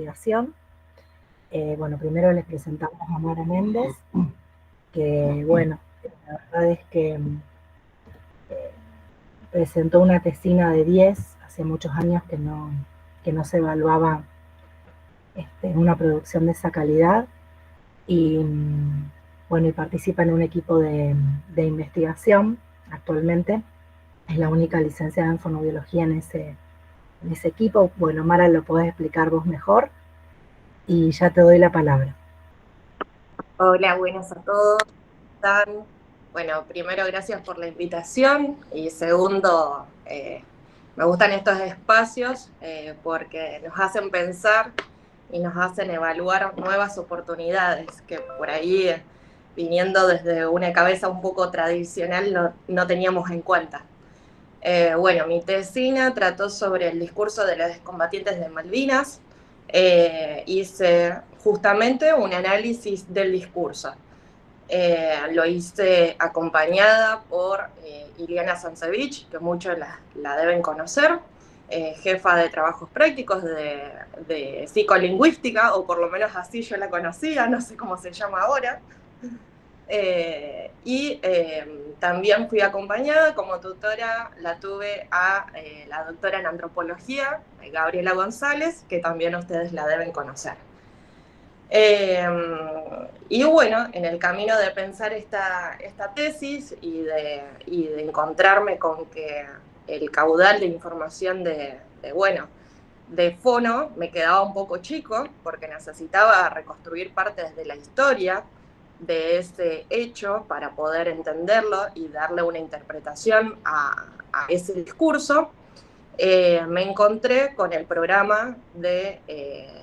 investigación. Bueno, primero les presentamos a Mara Méndez, que bueno, la verdad es que presentó una tesina de 10, hace muchos años que no se evaluaba una producción de esa calidad, y bueno, y participa en un equipo de investigación actualmente. Es la única licenciada en fonoaudiología en ese equipo. Bueno, Mara, lo podés explicar vos mejor y ya te doy la palabra. Hola, buenas a todos. ¿Cómo están? Bueno, primero, gracias por la invitación y segundo, me gustan estos espacios porque nos hacen pensar y nos hacen evaluar nuevas oportunidades que por ahí, viniendo desde una cabeza un poco tradicional, no teníamos en cuenta. Bueno, mi tesina trató sobre el discurso de los excombatientes de Malvinas. Hice justamente un análisis del discurso. Lo hice acompañada por Iliana Sansevich, que muchos la deben conocer, jefa de trabajos prácticos de psicolingüística, o por lo menos así yo la conocía, no sé cómo se llama ahora. También fui acompañada como tutora, la tuve a la doctora en antropología, Gabriela González, que también ustedes la deben conocer. Y bueno, en el camino de pensar esta tesis y de encontrarme con que el caudal de información de fono me quedaba un poco chico, porque necesitaba reconstruir partes de la historia de ese hecho para poder entenderlo y darle una interpretación a ese discurso. Me encontré con el programa de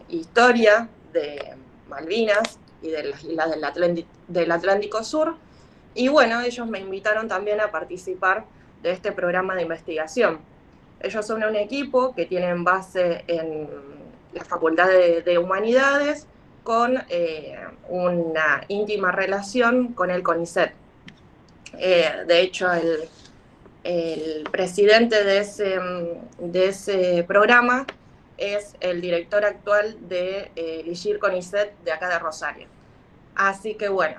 historia de Malvinas y de las islas del Atlántico Sur, y bueno, ellos me invitaron también a participar de este programa de investigación. Ellos son un equipo que tienen base en la Facultad de Humanidades, con una íntima relación con el CONICET. De hecho, el presidente de ese programa es el director actual de Ligir CONICET de acá de Rosario. Así que bueno,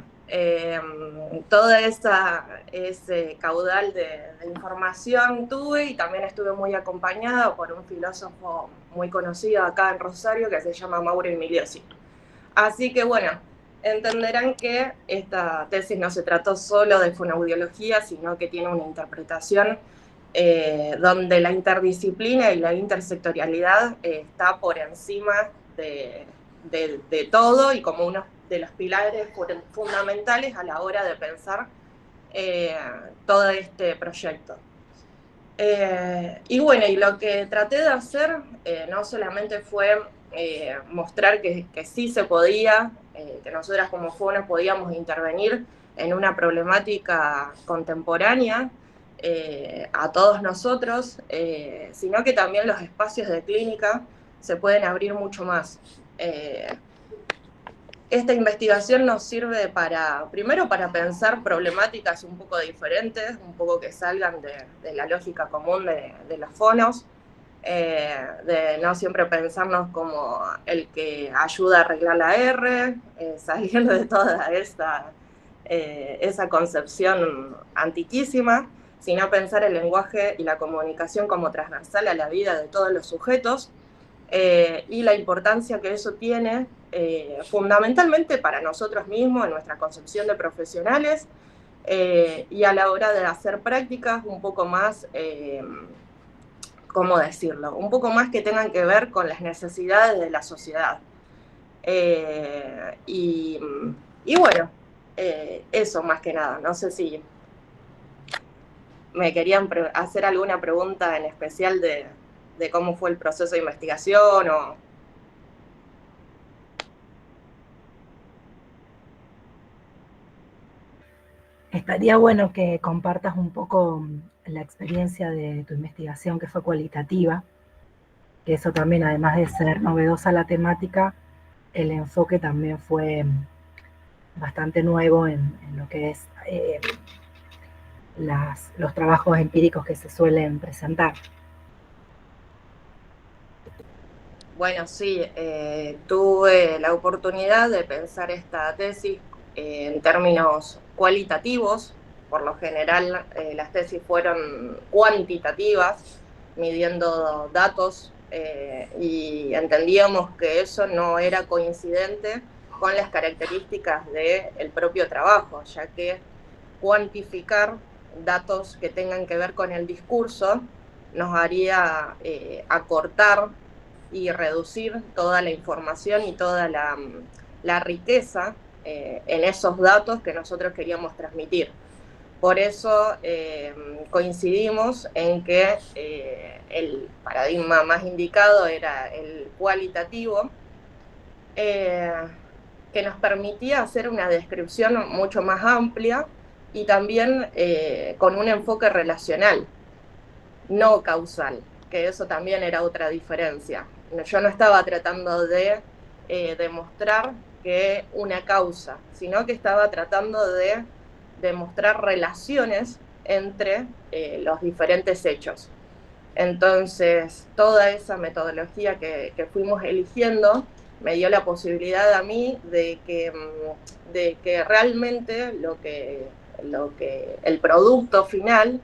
todo ese caudal de información tuve, y también estuve muy acompañada por un filósofo muy conocido acá en Rosario que se llama Mauro Emiliosi. Así que bueno, entenderán que esta tesis no se trató solo de fonoaudiología, sino que tiene una interpretación donde la interdisciplina y la intersectorialidad está por encima de todo, y como uno de los pilares fundamentales a la hora de pensar todo este proyecto. Y bueno, y lo que traté de hacer no solamente fue mostrar que sí se podía, que nosotras como fono podíamos intervenir en una problemática contemporánea a todos nosotros, sino que también los espacios de clínica se pueden abrir mucho más. Esta investigación nos sirve primero para pensar problemáticas un poco diferentes, un poco que salgan de la lógica común de los fonos, de no siempre pensarnos como el que ayuda a arreglar la R, saliendo de toda esa concepción antiquísima, sino pensar el lenguaje y la comunicación como transversal a la vida de todos los sujetos, y la importancia que eso tiene fundamentalmente para nosotros mismos, en nuestra concepción de profesionales, y a la hora de hacer prácticas un poco más, ¿cómo decirlo? Un poco más que tengan que ver con las necesidades de la sociedad. Y bueno, eso más que nada. No sé si me querían hacer alguna pregunta en especial de cómo fue el proceso de investigación o... Estaría bueno que compartas un poco la experiencia de tu investigación, que fue cualitativa, que eso también, además de ser novedosa la temática, el enfoque también fue bastante nuevo en lo que es los trabajos empíricos que se suelen presentar. Bueno, sí, tuve la oportunidad de pensar esta tesis en términos cualitativos. Por lo general, las tesis fueron cuantitativas, midiendo datos, y entendíamos que eso no era coincidente con las características del propio trabajo, ya que cuantificar datos que tengan que ver con el discurso nos haría acortar y reducir toda la información y toda la riqueza en esos datos que nosotros queríamos transmitir. Por eso coincidimos en que el paradigma más indicado era el cualitativo, que nos permitía hacer una descripción mucho más amplia y también con un enfoque relacional, no causal, que eso también era otra diferencia. Yo no estaba tratando de demostrar que una causa, sino que estaba tratando de demostrar relaciones entre los diferentes hechos. Entonces, toda esa metodología que fuimos eligiendo me dio la posibilidad a mí de que realmente el producto final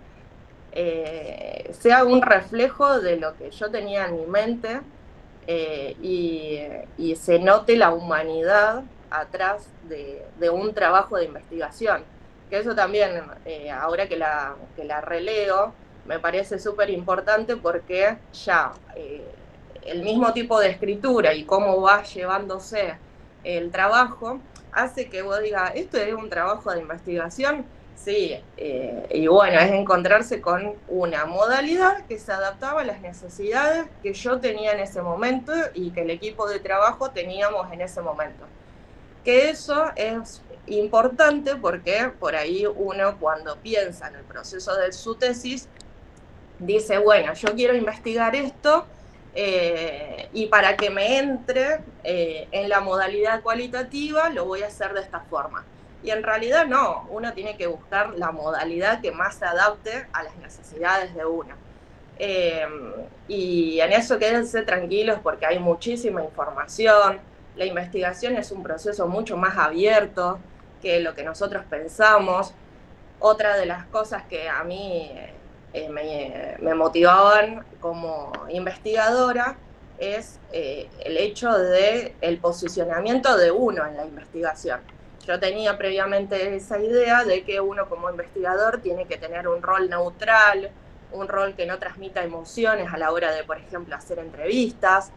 sea un reflejo de lo que yo tenía en mi mente, y se note la humanidad atrás de un trabajo de investigación. Que eso también, ahora que la releo, me parece súper importante porque ya el mismo tipo de escritura y cómo va llevándose el trabajo hace que vos digas, ¿esto es un trabajo de investigación? Sí, y bueno, es encontrarse con una modalidad que se adaptaba a las necesidades que yo tenía en ese momento y que el equipo de trabajo teníamos en ese momento. Que eso es importante porque por ahí uno cuando piensa en el proceso de su tesis dice, bueno, yo quiero investigar esto, y para que me entre en la modalidad cualitativa lo voy a hacer de esta forma. Y en realidad no, uno tiene que buscar la modalidad que más se adapte a las necesidades de uno. Y en eso quédense tranquilos porque hay muchísima información. La investigación es un proceso mucho más abierto que lo que nosotros pensamos. Otra de las cosas que a mí me motivaban como investigadora es el hecho del posicionamiento de uno en la investigación. Yo tenía previamente esa idea de que uno como investigador tiene que tener un rol neutral, un rol que no transmita emociones a la hora de, por ejemplo, hacer entrevistas.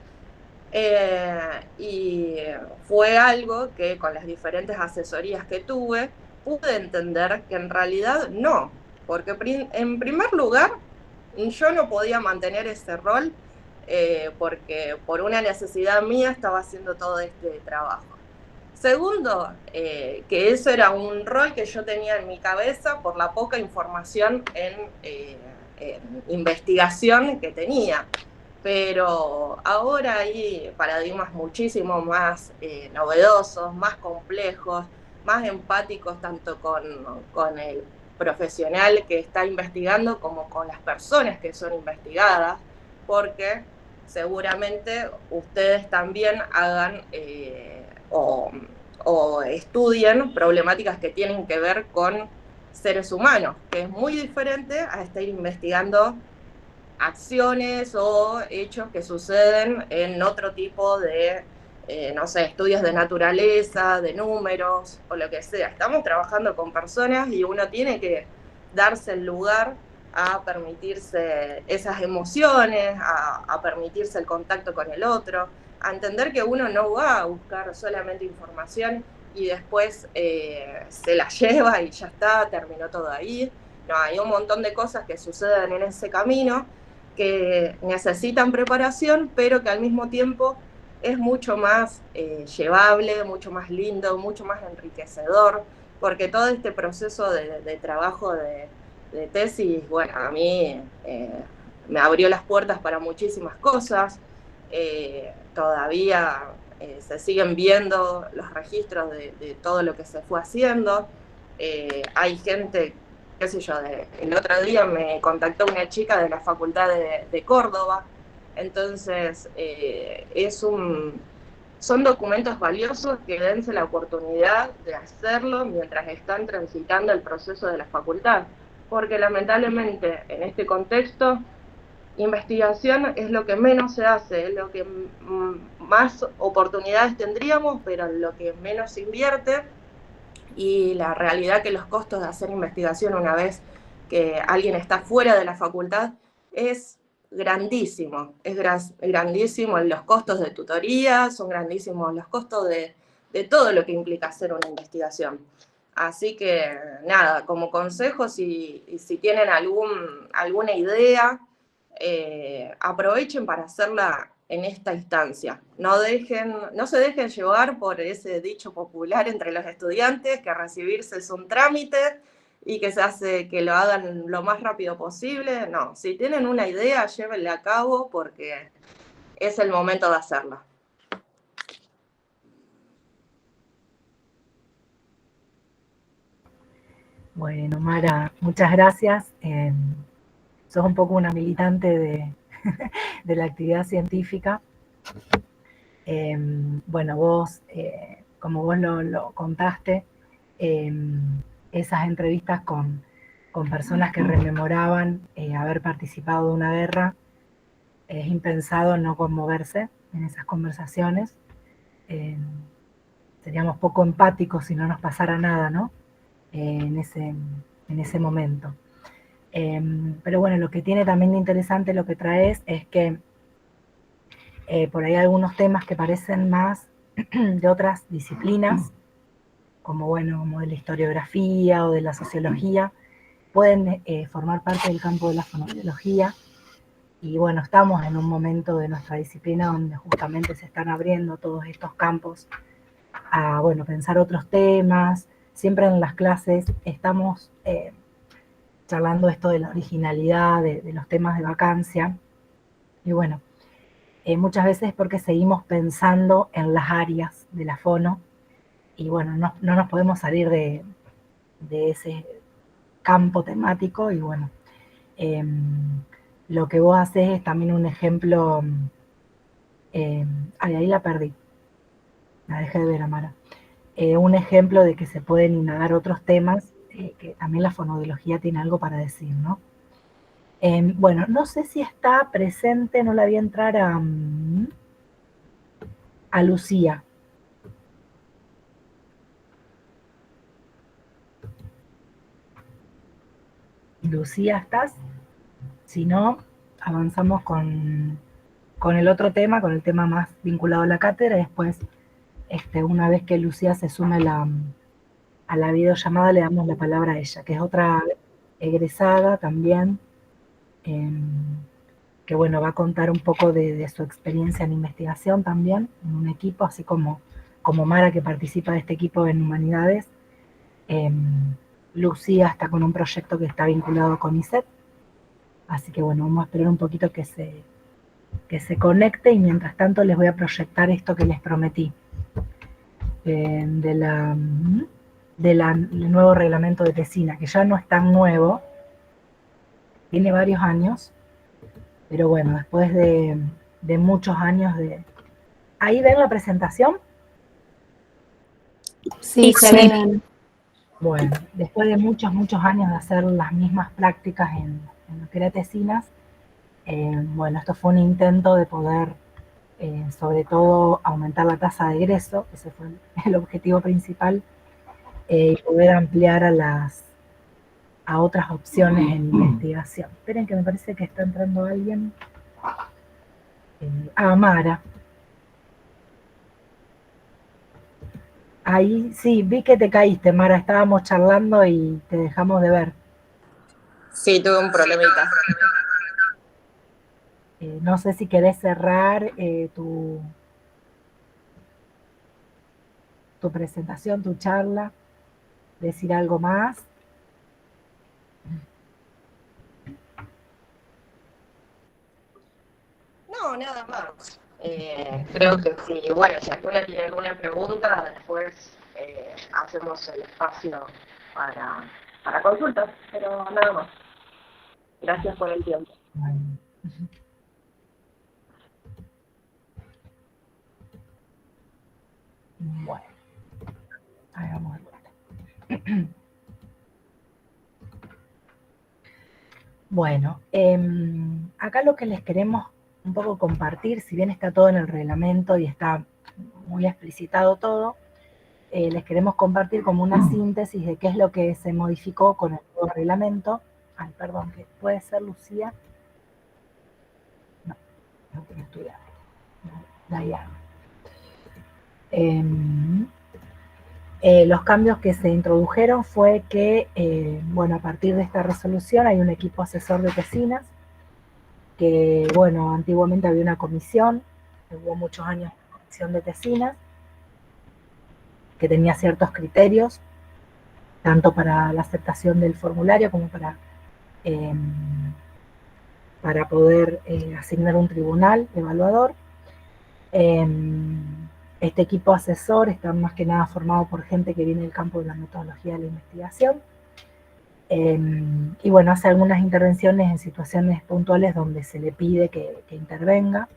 Y fue algo que con las diferentes asesorías que tuve, pude entender que en realidad no, porque en primer lugar yo no podía mantener ese rol, porque por una necesidad mía estaba haciendo todo este trabajo. Segundo, que eso era un rol que yo tenía en mi cabeza por la poca información en investigación que tenía. Pero ahora hay paradigmas muchísimo más novedosos, más complejos, más empáticos tanto con el profesional que está investigando como con las personas que son investigadas, porque seguramente ustedes también hagan o estudien problemáticas que tienen que ver con seres humanos, que es muy diferente a estar investigando acciones o hechos que suceden en otro tipo de, no sé, estudios de naturaleza, de números o lo que sea. Estamos trabajando con personas y uno tiene que darse el lugar a permitirse esas emociones, a permitirse el contacto con el otro, a entender que uno no va a buscar solamente información y después se la lleva y ya está, terminó todo ahí. No, hay un montón de cosas que suceden en ese camino que necesitan preparación, pero que al mismo tiempo es mucho más llevable, mucho más lindo, mucho más enriquecedor, porque todo este proceso de trabajo de tesis, bueno, a mí me abrió las puertas para muchísimas cosas. Todavía se siguen viendo los registros de todo lo que se fue haciendo. Hay gente, qué sé yo, el otro día me contactó una chica de la Facultad de Córdoba, Entonces, son documentos valiosos que dense la oportunidad de hacerlo mientras están transitando el proceso de la facultad, porque lamentablemente en este contexto, investigación es lo que menos se hace, es lo que más oportunidades tendríamos, pero lo que menos se invierte, y la realidad que los costos de hacer investigación una vez que alguien está fuera de la facultad es grandísimo, grandísimo los costos de tutoría, son grandísimos los costos de todo lo que implica hacer una investigación. Así que nada, como consejo, si tienen alguna idea, aprovechen para hacerla en esta instancia. No se dejen llevar por ese dicho popular entre los estudiantes que recibirse es un trámite y que se hace que lo hagan lo más rápido posible. No, si tienen una idea, llévenla a cabo porque es el momento de hacerla. Bueno, Mara, muchas gracias. Sos un poco una militante de la actividad científica. Bueno, vos, como vos lo contaste, esas entrevistas con personas que rememoraban haber participado de una guerra, es impensado no conmoverse en esas conversaciones. Seríamos poco empáticos si no nos pasara nada, ¿no? En ese momento. Pero bueno, lo que tiene también de interesante lo que traes es que por ahí algunos temas que parecen más de otras disciplinas, como de la historiografía o de la sociología, pueden formar parte del campo de la fonobiología. Y bueno, estamos en un momento de nuestra disciplina donde justamente se están abriendo todos estos campos a pensar otros temas. Siempre en las clases estamos charlando esto de la originalidad, de los temas de vacancia. Y bueno, muchas veces porque seguimos pensando en las áreas de la fono y bueno, no nos podemos salir de ese campo temático y bueno, lo que vos haces es también un ejemplo, ahí la perdí, la dejé de ver, Amara, un ejemplo de que se pueden indagar otros temas, que también la fonoaudiología tiene algo para decir, ¿no? Bueno, no sé si está presente, no la vi entrar a Lucía. Lucía, ¿estás? Si no, avanzamos con el otro tema, con el tema más vinculado a la cátedra, y después, una vez que Lucía se sume a la videollamada, le damos la palabra a ella, que es otra egresada también, que bueno, va a contar un poco de su experiencia en investigación también, en un equipo, así como Mara, que participa de este equipo en Humanidades. Lucía está con un proyecto que está vinculado con ISET, así que bueno, vamos a esperar un poquito que se conecte y mientras tanto les voy a proyectar esto que les prometí, del nuevo reglamento de tesina, que ya no es tan nuevo, tiene varios años, pero bueno, después de muchos años de... ¿Ahí ven la presentación? Sí, se ve bien. Bueno, después de muchos años de hacer las mismas prácticas en lo que era tesinas, bueno, esto fue un intento de poder, sobre todo, aumentar la tasa de egreso, ese fue el objetivo principal, y poder ampliar a otras opciones en investigación. Esperen que me parece que está entrando alguien. Mara. Ahí sí, vi que te caíste, Mara, estábamos charlando y te dejamos de ver. Sí, tuve un problemita. No sé si querés cerrar tu presentación, tu charla, decir algo más. No, nada más. Creo que sí. Bueno, si alguna tiene alguna pregunta, después hacemos el espacio para consultas, pero nada más. Gracias por el tiempo. Bueno, acá lo que les queremos un poco compartir, si bien está todo en el reglamento y está muy explicitado todo, les queremos compartir como una síntesis de qué es lo que se modificó con el nuevo reglamento. Ay, perdón, que puede ser Lucía. No, no quiero estudiar. Diana. Los cambios que se introdujeron fue que, bueno, a partir de esta resolución hay un equipo asesor de tesinas, que, bueno, antiguamente había una comisión, hubo muchos años de comisión de tesinas, que tenía ciertos criterios, tanto para la aceptación del formulario como para poder asignar un tribunal evaluador. Este equipo asesor está más que nada formado por gente que viene del campo de la metodología de la investigación. Y bueno, hace algunas intervenciones en situaciones puntuales donde se le pide que intervenga.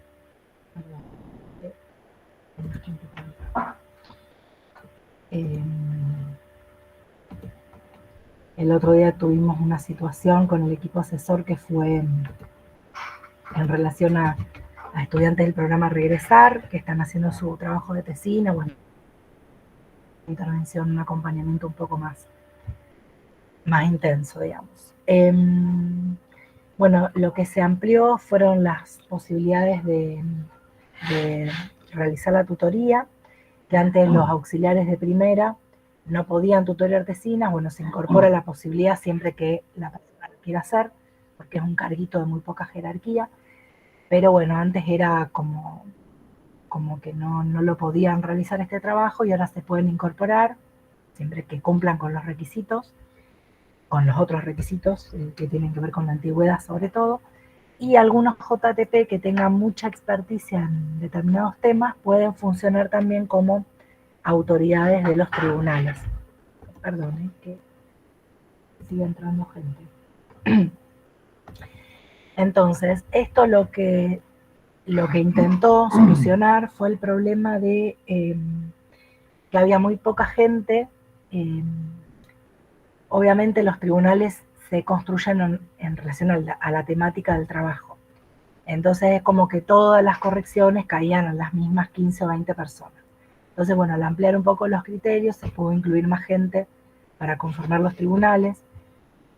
El otro día tuvimos una situación con el equipo asesor que fue en relación a estudiantes del programa Regresar, que están haciendo su trabajo de tesina, bueno, intervención, un acompañamiento un poco más intenso, digamos. Bueno, lo que se amplió fueron las posibilidades de realizar la tutoría, que antes los auxiliares de primera no podían tutorear tesinas. Bueno, se incorpora la posibilidad siempre que la persona lo quiera hacer, porque es un carguito de muy poca jerarquía, pero bueno, antes era como que no lo podían realizar este trabajo y ahora se pueden incorporar siempre que cumplan con los requisitos, con los otros requisitos que tienen que ver con la antigüedad sobre todo, y algunos JTP que tengan mucha experticia en determinados temas pueden funcionar también como autoridades de los tribunales. Perdón, que sigue entrando gente. Entonces, esto lo que intentó solucionar fue el problema de que había muy poca gente. Obviamente los tribunales se construyen en relación a la temática del trabajo. Entonces es como que todas las correcciones caían a las mismas 15 o 20 personas. Entonces, bueno, al ampliar un poco los criterios, se pudo incluir más gente para conformar los tribunales.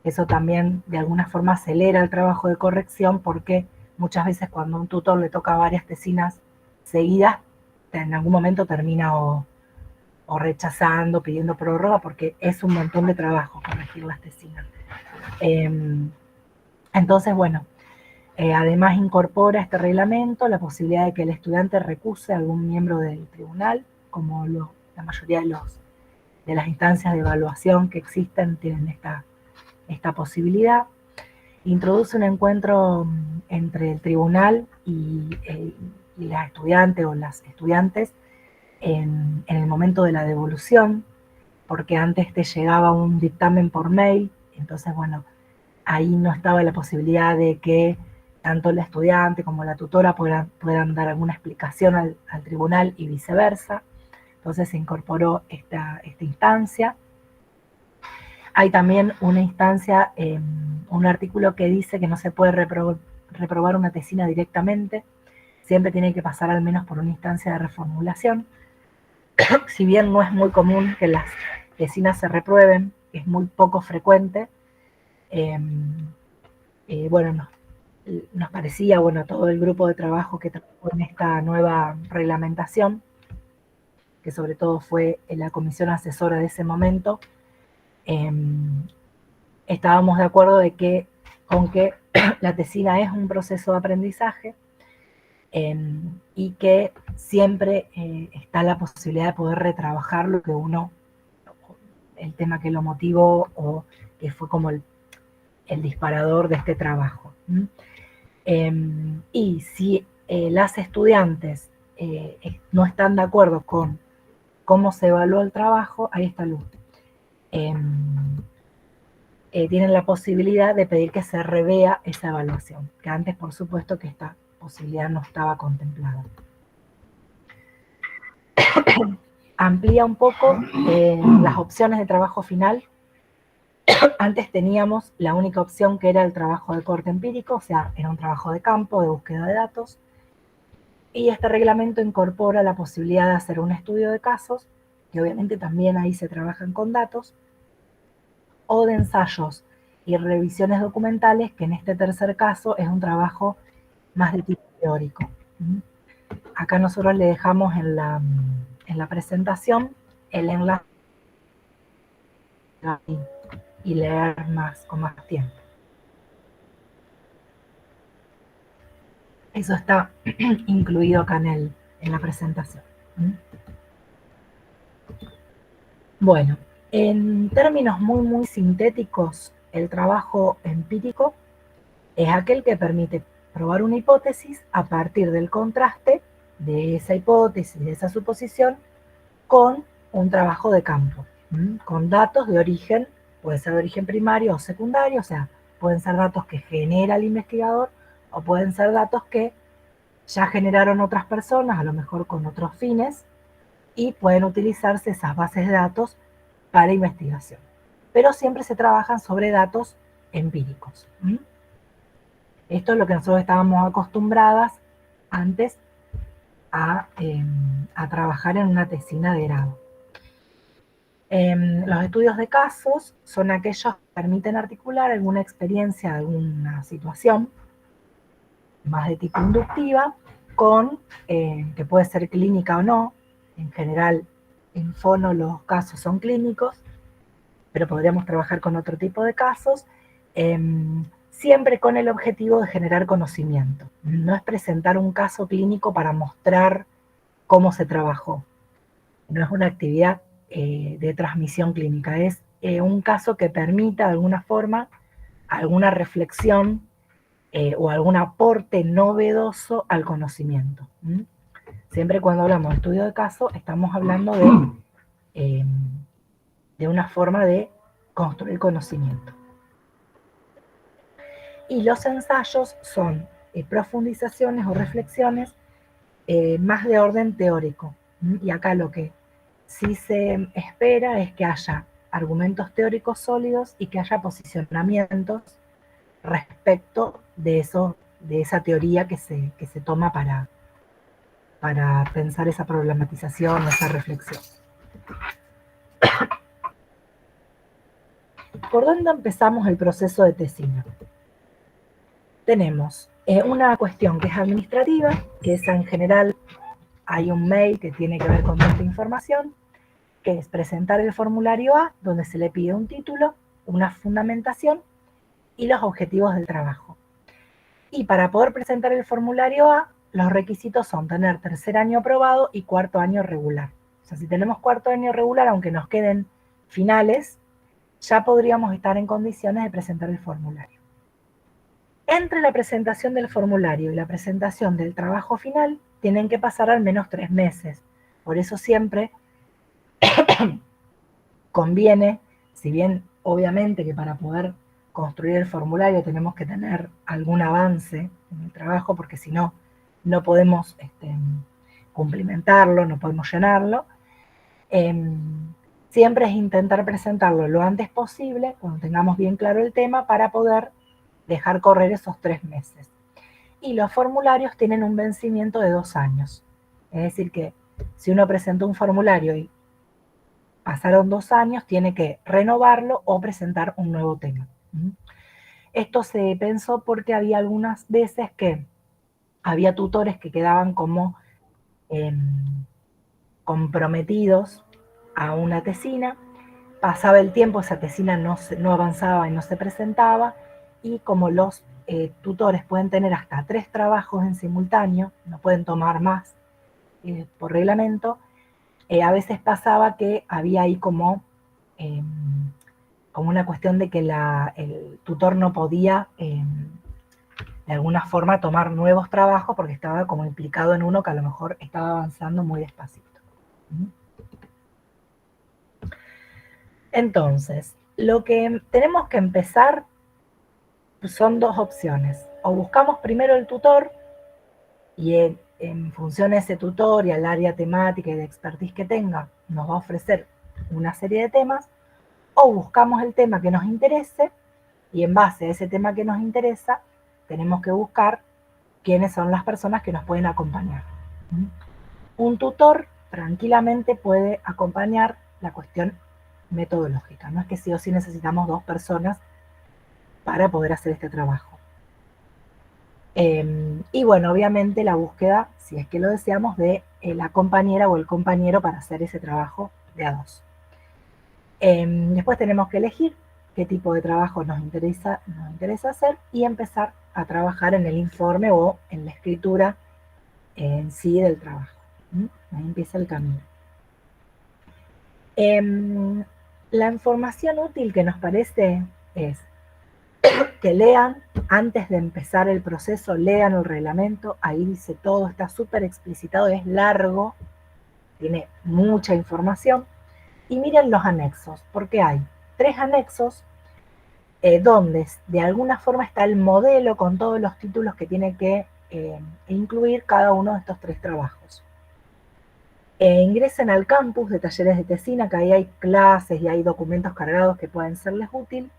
Eso también de alguna forma acelera el trabajo de corrección, porque muchas veces cuando a un tutor le toca varias tesinas seguidas, en algún momento termina o rechazando, pidiendo prórroga, porque es un montón de trabajo corregir las tesinas. Entonces, bueno, además incorpora este reglamento la posibilidad de que el estudiante recuse a algún miembro del tribunal, como la mayoría de las instancias de evaluación que existen tienen esta posibilidad. Introduce un encuentro entre el tribunal y la estudiante o las estudiantes en el momento de la devolución, porque antes te llegaba un dictamen por mail, entonces, bueno, ahí no estaba la posibilidad de que tanto la estudiante como la tutora puedan dar alguna explicación al tribunal y viceversa. Entonces se incorporó esta instancia. Hay también una instancia, un artículo que dice que no se puede reprobar una tesina directamente, siempre tiene que pasar al menos por una instancia de reformulación. Si bien no es muy común que las tesinas se reprueben, es muy poco frecuente, bueno, nos parecía, bueno, todo el grupo de trabajo que trabajó en esta nueva reglamentación, que sobre todo fue la comisión asesora de ese momento, estábamos de acuerdo con que la tesina es un proceso de aprendizaje, y que siempre está la posibilidad de poder retrabajar lo que el tema que lo motivó o que fue como el disparador de este trabajo. Y si las estudiantes no están de acuerdo con cómo se evaluó el trabajo, ahí está Luz. Tienen la posibilidad de pedir que se revea esa evaluación, que antes, por supuesto, que esta posibilidad no estaba contemplada. amplía un poco las opciones de trabajo final. Antes teníamos la única opción que era el trabajo de corte empírico, o sea, era un trabajo de campo, de búsqueda de datos, y este reglamento incorpora la posibilidad de hacer un estudio de casos, que obviamente también ahí se trabajan con datos, o de ensayos y revisiones documentales, que en este tercer caso es un trabajo más de tipo teórico. Acá nosotros le dejamos en la presentación el enlace y leer más con más tiempo. Eso está incluido acá en la presentación. Bueno, en términos muy sintéticos, el trabajo empírico es aquel que permite probar una hipótesis a partir del contraste de esa hipótesis, de esa suposición, con un trabajo de campo, con datos de origen, puede ser de origen primario o secundario, o sea, pueden ser datos que genera el investigador o pueden ser datos que ya generaron otras personas, a lo mejor con otros fines, y pueden utilizarse esas bases de datos para investigación. Pero siempre se trabajan sobre datos empíricos. Esto es lo que nosotros estábamos acostumbradas antes a trabajar en una tesina de grado. Los estudios de casos son aquellos que permiten articular alguna experiencia, alguna situación, más de tipo inductiva, que puede ser clínica o no. En general, en fono los casos son clínicos, pero podríamos trabajar con otro tipo de casos, siempre con el objetivo de generar conocimiento. No es presentar un caso clínico para mostrar cómo se trabajó. No es una actividad de transmisión clínica, es un caso que permita de alguna forma alguna reflexión o algún aporte novedoso al conocimiento. Siempre cuando hablamos de estudio de caso, estamos hablando de una forma de construir conocimiento. Y los ensayos son profundizaciones o reflexiones más de orden teórico. Y acá lo que sí se espera es que haya argumentos teóricos sólidos y que haya posicionamientos respecto de esa teoría que se toma para pensar esa problematización o esa reflexión. ¿Por dónde empezamos el proceso de tesina? Tenemos una cuestión que es administrativa, que es en general, hay un mail que tiene que ver con esta información, que es presentar el formulario A, donde se le pide un título, una fundamentación y los objetivos del trabajo. Y para poder presentar el formulario A, los requisitos son tener tercer año aprobado y cuarto año regular. O sea, si tenemos cuarto año regular, aunque nos queden finales, ya podríamos estar en condiciones de presentar el formulario. Entre la presentación del formulario y la presentación del trabajo final, tienen que pasar al menos 3 meses. Por eso siempre conviene, si bien obviamente que para poder construir el formulario tenemos que tener algún avance en el trabajo, porque si no, no podemos cumplimentarlo, no podemos llenarlo. Siempre es intentar presentarlo lo antes posible, cuando tengamos bien claro el tema, para poder dejar correr esos 3 meses. Y los formularios tienen un vencimiento de 2 años. Es decir que si uno presenta un formulario y pasaron 2 años, tiene que renovarlo o presentar un nuevo tema. Esto se pensó porque había algunas veces que había tutores que quedaban como comprometidos a una tesina, pasaba el tiempo, esa tesina no avanzaba y no se presentaba, y como los tutores pueden tener hasta 3 trabajos en simultáneo, no pueden tomar más por reglamento, a veces pasaba que había ahí como una cuestión de que el tutor no podía de alguna forma tomar nuevos trabajos porque estaba como implicado en uno que a lo mejor estaba avanzando muy despacito. Entonces, lo que tenemos que empezar son 2 opciones. O buscamos primero el tutor y en función de ese tutor y al área temática y de expertise que tenga, nos va a ofrecer una serie de temas, o buscamos el tema que nos interese y en base a ese tema que nos interesa, tenemos que buscar quiénes son las personas que nos pueden acompañar. Un tutor tranquilamente puede acompañar la cuestión metodológica, no es que sí o sí necesitamos 2 personas para poder hacer este trabajo. Y bueno, obviamente la búsqueda, si es que lo deseamos, de la compañera o el compañero para hacer ese trabajo de a 2. Después tenemos que elegir qué tipo de trabajo nos interesa hacer y empezar a trabajar en el informe o en la escritura en sí del trabajo. Ahí empieza el camino. La información útil que nos parece es que lean, antes de empezar el proceso, lean el reglamento, ahí dice todo, está súper explicitado, es largo, tiene mucha información, y miren los anexos, porque hay 3 anexos donde de alguna forma está el modelo con todos los títulos que tiene que incluir cada uno de estos 3 trabajos. Ingresen al campus de talleres de Tesina, que ahí hay clases y hay documentos cargados que pueden serles útil,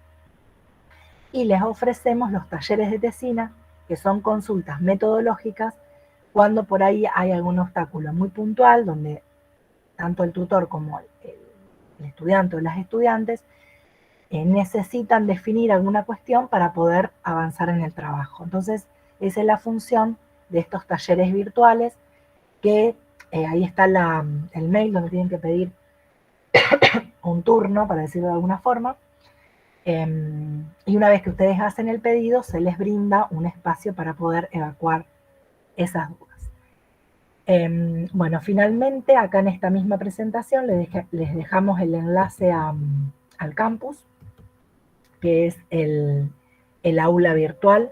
y les ofrecemos los talleres de Tesina, que son consultas metodológicas, cuando por ahí hay algún obstáculo muy puntual, donde tanto el tutor como el estudiante o las estudiantes necesitan definir alguna cuestión para poder avanzar en el trabajo. Entonces, esa es la función de estos talleres virtuales, que ahí está el mail donde tienen que pedir un turno, para decirlo de alguna forma, y una vez que ustedes hacen el pedido, se les brinda un espacio para poder evacuar esas dudas. Bueno, finalmente, acá en esta misma presentación les dejamos el enlace al campus, que es el aula virtual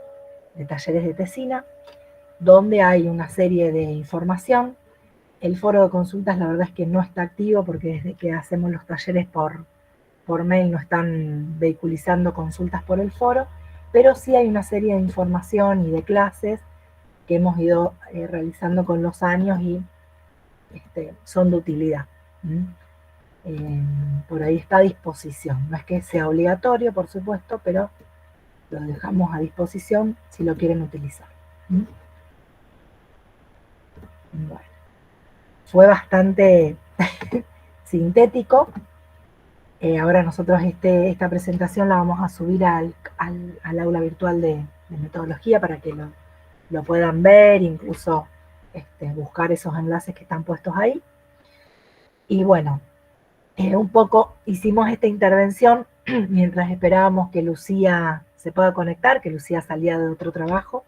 de talleres de Tesina, donde hay una serie de información. El foro de consultas, la verdad es que no está activo, porque desde que hacemos los talleres por mail no están vehiculizando consultas por el foro, pero sí hay una serie de información y de clases que hemos ido realizando con los años y son de utilidad. Por ahí está a disposición. No es que sea obligatorio, por supuesto, pero lo dejamos a disposición si lo quieren utilizar. Bueno, fue bastante sintético. Ahora nosotros esta presentación la vamos a subir al aula virtual de metodología para que lo puedan ver, incluso buscar esos enlaces que están puestos ahí. Y bueno, un poco hicimos esta intervención mientras esperábamos que Lucía se pueda conectar, que Lucía salía de un trabajo,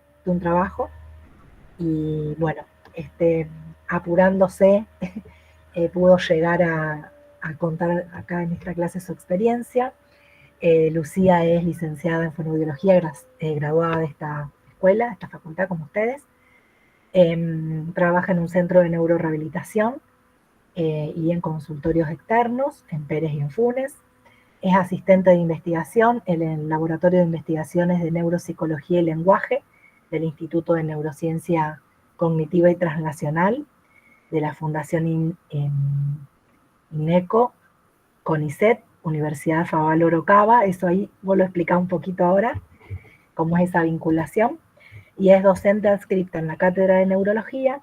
y bueno, apurándose, pudo llegar a contar acá en esta clase su experiencia. Lucía es licenciada en fonoaudiología, graduada de esta escuela, de esta facultad como ustedes. Trabaja en un centro de neurorehabilitación y en consultorios externos, en Pérez y en Funes. Es asistente de investigación en el Laboratorio de Investigaciones de Neuropsicología y Lenguaje del Instituto de Neurociencia Cognitiva y Translacional de la Fundación INECO, CONICET, Universidad Favaloro Cava. Eso ahí vos lo explicás un poquito ahora, cómo es esa vinculación. Y es docente adscripta en la Cátedra de Neurología,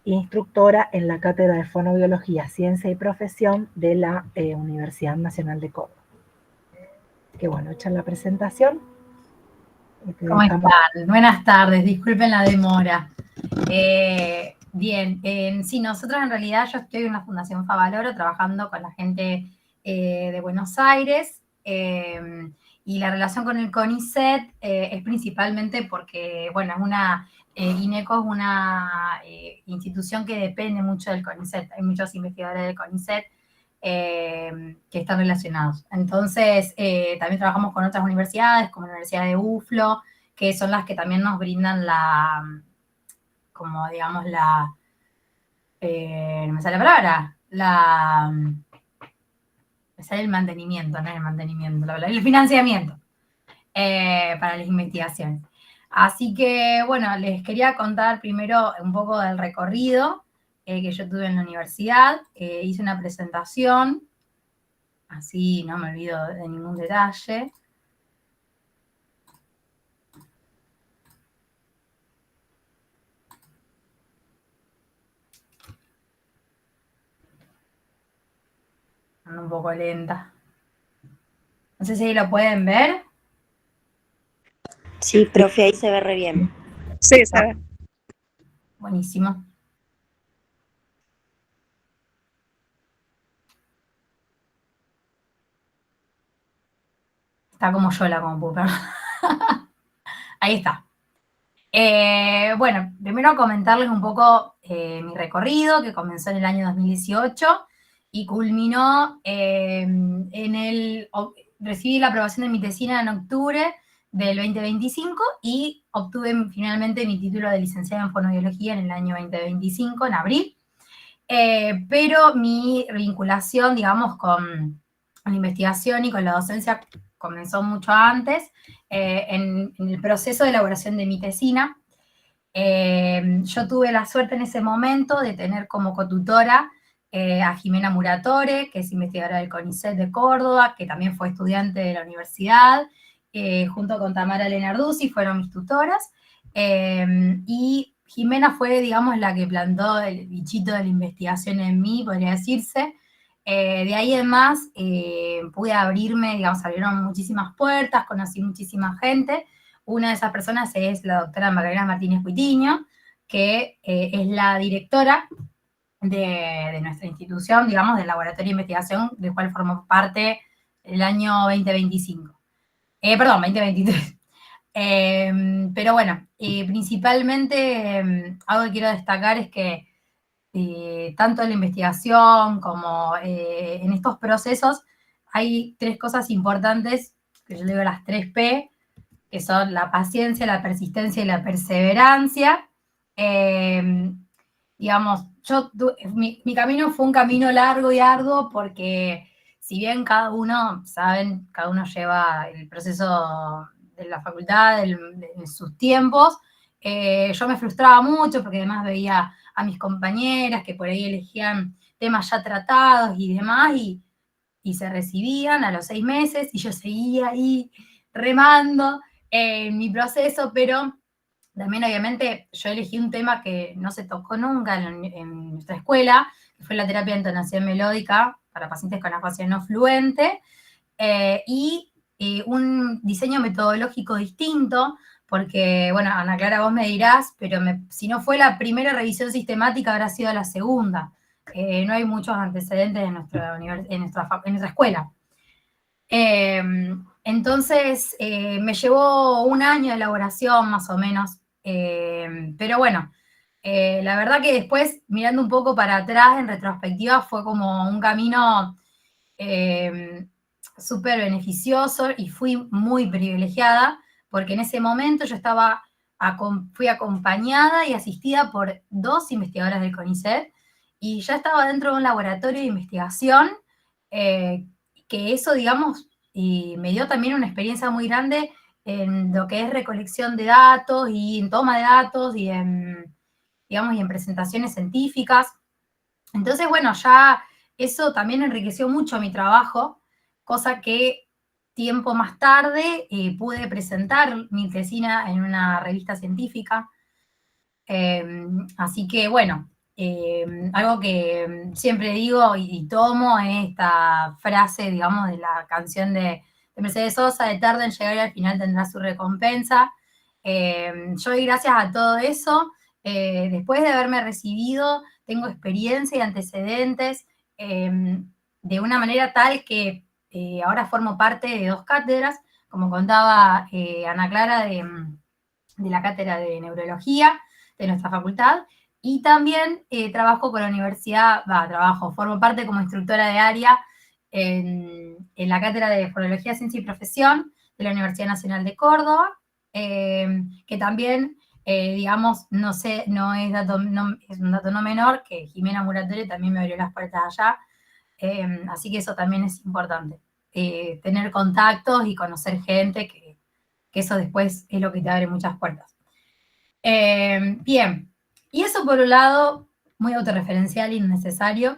instructora en la Cátedra de Fonoaudiología, Ciencia y Profesión de la Universidad Nacional de Córdoba. Que bueno, echan la presentación. ¿Cómo están? Buenas tardes, disculpen la demora. Bien, sí, nosotros en realidad yo estoy en la Fundación Favaloro trabajando con la gente de Buenos Aires, y la relación con el CONICET es principalmente porque, bueno, INECO es una institución que depende mucho del CONICET. Hay muchos investigadores del CONICET que están relacionados. Entonces, también trabajamos con otras universidades, como la Universidad de UFLO, que son las que también nos brindan como digamos no me sale la palabra, me sale el mantenimiento, no es el mantenimiento, el financiamiento para las investigaciones. Así que, bueno, les quería contar primero un poco del recorrido que yo tuve en la universidad. Hice una presentación, así no me olvido de ningún detalle. Ando un poco lenta. No sé si lo pueden ver. Sí, profe, ahí se ve re bien. Sí, se ve. Buenísimo. Está como yo la compu, perdón. Ahí está. Bueno, primero comentarles un poco mi recorrido, que comenzó en el año 2018 y culminó recibí la aprobación de mi tesina en octubre del 2025 y obtuve finalmente mi título de licenciada en fonobiología en el año 2025, en abril. Pero mi vinculación, digamos, con la investigación y con la docencia comenzó mucho antes, en el proceso de elaboración de mi tesina. Yo tuve la suerte en ese momento de tener como cotutora a Jimena Muratore, que es investigadora del CONICET de Córdoba, que también fue estudiante de la universidad, junto con Tamara Lenarduzzi, fueron mis tutoras, y Jimena fue, digamos, la que plantó el bichito de la investigación en mí, podría decirse. De ahí en más pude abrirme, digamos, abrieron muchísimas puertas, conocí muchísima gente. Una de esas personas es la doctora Magdalena Martínez Cuitiño, que es la directora de nuestra institución, digamos, del laboratorio de investigación, del cual formó parte el año 2025. Perdón, 2023. Pero bueno, principalmente algo que quiero destacar es que tanto en la investigación como en estos procesos hay tres cosas importantes, que yo digo las 3P, que son la paciencia, la persistencia y la perseverancia. Digamos, mi camino fue un camino largo y arduo porque si bien cada uno, saben, cada uno lleva el proceso de la facultad en sus tiempos, yo me frustraba mucho porque además veía a mis compañeras que por ahí elegían temas ya tratados y demás y se recibían a los 6 meses y yo seguía ahí remando en mi proceso, pero también obviamente yo elegí un tema que no se tocó nunca en nuestra escuela, que fue la terapia de entonación melódica para pacientes con afasia no fluente, y un diseño metodológico distinto, porque, bueno, Ana Clara, vos me dirás, pero si no fue la primera revisión sistemática, habrá sido la segunda. No hay muchos antecedentes en nuestra escuela. Entonces, me llevó un año de elaboración más o menos, pero bueno, la verdad que después, mirando un poco para atrás en retrospectiva, fue como un camino súper beneficioso y fui muy privilegiada porque en ese momento yo fui acompañada y asistida por 2 investigadoras del CONICET y ya estaba dentro de un laboratorio de investigación que eso, digamos, me dio también una experiencia muy grande en lo que es recolección de datos y en toma de datos y digamos, y en presentaciones científicas. Entonces, bueno, ya eso también enriqueció mucho mi trabajo, cosa que tiempo más tarde pude presentar mi tesina en una revista científica. Así que, bueno, algo que siempre digo y tomo es esta frase, digamos, de la canción de Mercedes Sosa, de tarde en llegar y al final tendrá su recompensa. Yo, y gracias a todo eso, después de haberme recibido, tengo experiencia y antecedentes de una manera tal que ahora formo parte de 2 cátedras, como contaba Ana Clara, de la cátedra de neurología de nuestra facultad, y también trabajo con la universidad, formo parte como instructora de área en la cátedra de Fonología, Ciencia y Profesión de la Universidad Nacional de Córdoba, que también, digamos, no sé, es un dato no menor, que Jimena Muratore también me abrió las puertas allá, así que eso también es importante, tener contactos y conocer gente que eso después es lo que te abre muchas puertas. Bien, y eso por un lado, muy autorreferencial, innecesario,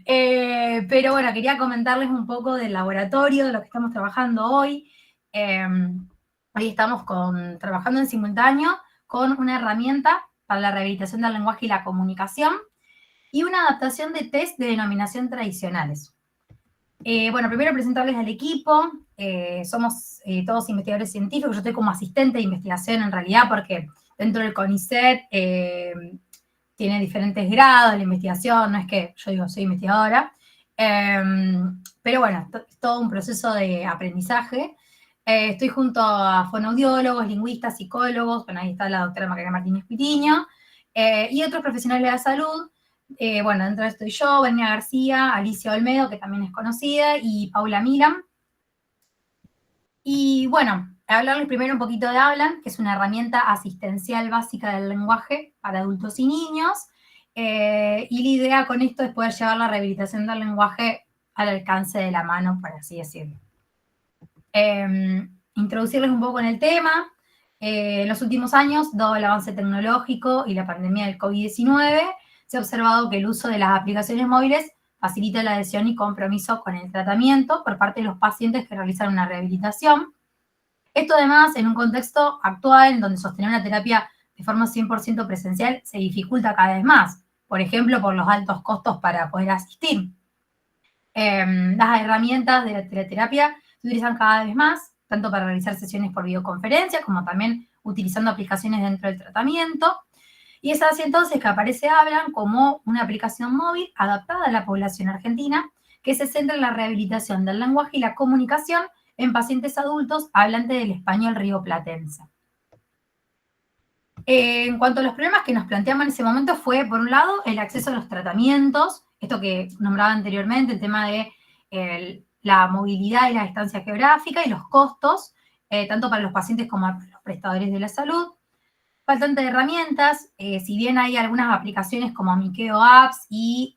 pero bueno, quería comentarles un poco del laboratorio, de lo que estamos trabajando hoy. Hoy estamos trabajando en simultáneo con una herramienta para la rehabilitación del lenguaje y la comunicación y una adaptación de test de denominación tradicionales. Bueno, primero presentarles al equipo. Somos todos investigadores científicos. Yo estoy como asistente de investigación en realidad porque dentro del CONICET tiene diferentes grados de la investigación. No es que yo digo soy investigadora. Pero bueno, es todo un proceso de aprendizaje. Estoy junto a fonoaudiólogos, lingüistas, psicólogos. Bueno, ahí está la doctora Macarena Martínez Pitiño. Y otros profesionales de la salud. Bueno, dentro de esto estoy yo, Venia García, Alicia Olmedo, que también es conocida, y Paula Milam. Y bueno, hablarles primero un poquito de Hablan, que es una herramienta asistencial básica del lenguaje para adultos y niños. Y la idea con esto es poder llevar la rehabilitación del lenguaje al alcance de la mano, por así decirlo. Introducirles un poco en el tema. En los últimos años, dado el avance tecnológico y la pandemia del COVID-19, se ha observado que el uso de las aplicaciones móviles facilita la adhesión y compromiso con el tratamiento por parte de los pacientes que realizan una rehabilitación. Esto además en un contexto actual en donde sostener una terapia de forma 100% presencial se dificulta cada vez más, por ejemplo, por los altos costos para poder asistir. Las herramientas de la teleterapia se utilizan cada vez más, tanto para realizar sesiones por videoconferencia, como también utilizando aplicaciones dentro del tratamiento. Y es así entonces que aparece Hablan como una aplicación móvil adaptada a la población argentina que se centra en la rehabilitación del lenguaje y la comunicación en pacientes adultos hablantes del español rioplatense. En cuanto a los problemas que nos planteamos en ese momento fue, por un lado, el acceso a los tratamientos, esto que nombraba anteriormente, el tema de la movilidad y la distancia geográfica y los costos, tanto para los pacientes como para los prestadores de la salud. Faltante de herramientas, si bien hay algunas aplicaciones como Mikeo Apps y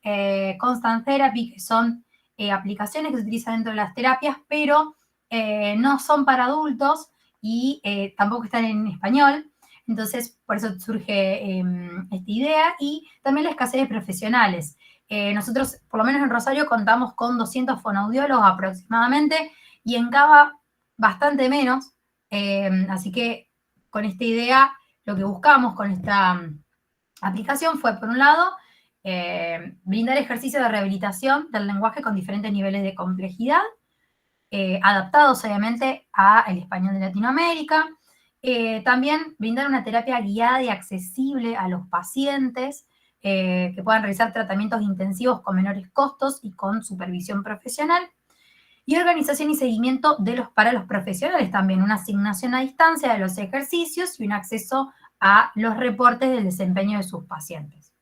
Constant Therapy, que son aplicaciones que se utilizan dentro de las terapias, pero no son para adultos y tampoco están en español. Entonces, por eso surge esta idea. Y también la escasez de profesionales. Nosotros, por lo menos en Rosario, contamos con 200 fonoaudiólogos aproximadamente y en Cava bastante menos. Así que con esta idea lo que buscamos con esta aplicación fue, por un lado, brindar ejercicios de rehabilitación del lenguaje con diferentes niveles de complejidad, adaptados obviamente al español de Latinoamérica. También brindar una terapia guiada y accesible a los pacientes que puedan realizar tratamientos intensivos con menores costos y con supervisión profesional. Y organización y seguimiento para los profesionales también, una asignación a distancia de los ejercicios y un acceso a los reportes del desempeño de sus pacientes.